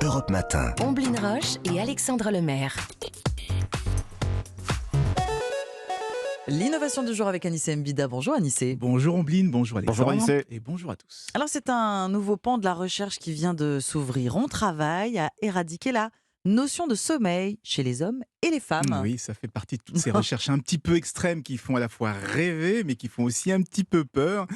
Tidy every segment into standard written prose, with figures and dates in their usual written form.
Europe Matin. Omblin Roche et Alexandre Lemaire. L'innovation du jour avec Anissé Mbida. Bonjour Anissé. Bonjour Ombline, bonjour Alexandre. Bonjour Anissé. Et bonjour à tous. Alors c'est un nouveau pan de la recherche qui vient de s'ouvrir. On travaille à éradiquer la notion de sommeil chez les hommes et les femmes. Oui, ça fait partie de toutes ces recherches un petit peu extrêmes qui font à la fois rêver, mais qui font aussi un petit peu peur.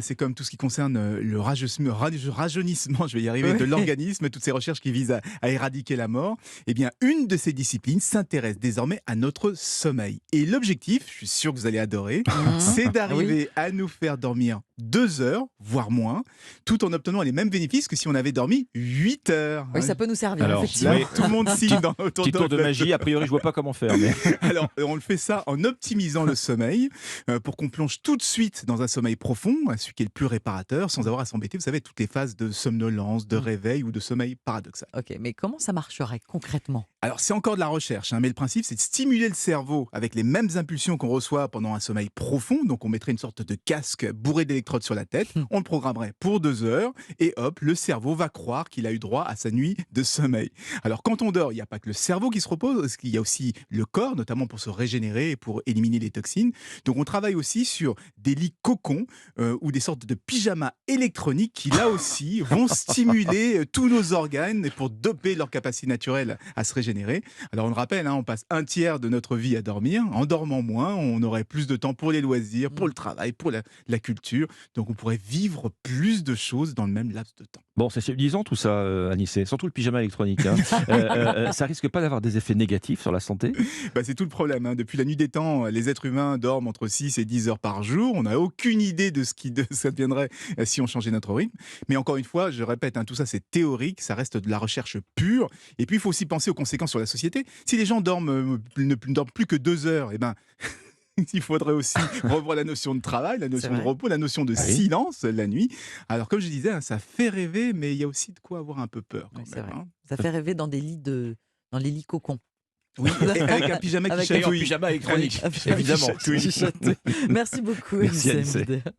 C'est comme tout ce qui concerne le rajeunissement, je vais y arriver, de l'organisme, toutes ces recherches qui visent à éradiquer la mort. Eh bien, une de ces disciplines s'intéresse désormais à notre sommeil. Et l'objectif, je suis sûr que vous allez adorer, c'est d'arriver à nous faire dormir 2 heures, voire moins, tout en obtenant les mêmes bénéfices que si on avait dormi 8 heures. Oui, ça peut nous servir, Alors, effectivement. Là, tout le monde signe autour Petit tour de magie, a priori je vois pas comment faire. Mais... Alors, on le fait ça en optimisant le sommeil pour qu'on plonge tout de suite dans un sommeil profond, celui qui est le plus réparateur, sans avoir à s'embêter, vous savez, toutes les phases de somnolence, de réveil ou de sommeil paradoxal. Ok, mais comment ça marcherait concrètement ? Alors, c'est encore de la recherche, mais le principe, c'est de stimuler le cerveau avec les mêmes impulsions qu'on reçoit pendant un sommeil profond. Donc, on mettrait une sorte de casque bourré d'électrodes sur la tête, on le programmerait pour 2 heures, et hop, le cerveau va croire qu'il a eu droit à sa nuit de sommeil. Alors, quand on dort, il n'y a pas que le cerveau qui se repose, parce qu'il y a aussi le corps, notamment pour se régénérer et pour éliminer les toxines. Donc, on travaille aussi sur des lits cocons ou des sortes de pyjamas électroniques qui, là aussi, vont stimuler tous nos organes et pour doper leur capacité naturelle à se régénérer. Alors, on le rappelle, on passe 1/3 de notre vie à dormir. En dormant moins, on aurait plus de temps pour les loisirs, pour le travail, pour la culture. Donc, on pourrait vivre plus de choses dans le même laps de temps. Bon, c'est séduisant tout ça, Anissé, surtout le pyjama électronique. Ça risque pas d'avoir des effets négatifs sur la santé ? C'est tout le problème. Depuis la nuit des temps, les êtres humains dorment entre 6 et 10 heures par jour. On n'a aucune idée de ce qui ça deviendrait si on changeait notre rythme. Mais encore une fois, je répète, tout ça c'est théorique, ça reste de la recherche pure. Et puis il faut aussi penser aux conséquences sur la société. Si les gens ne dorment plus que 2 heures, il faudrait aussi revoir la notion de travail, la notion de repos, la notion de silence la nuit. Alors comme je disais, ça fait rêver, mais il y a aussi de quoi avoir un peu peur quand même. Vrai. Ça fait rêver dans les lits cocons. Oui, avec un pyjama qui chatouille. Pyjama électronique, évidemment. Merci beaucoup, Merci, Anissé Anissé. Mbida.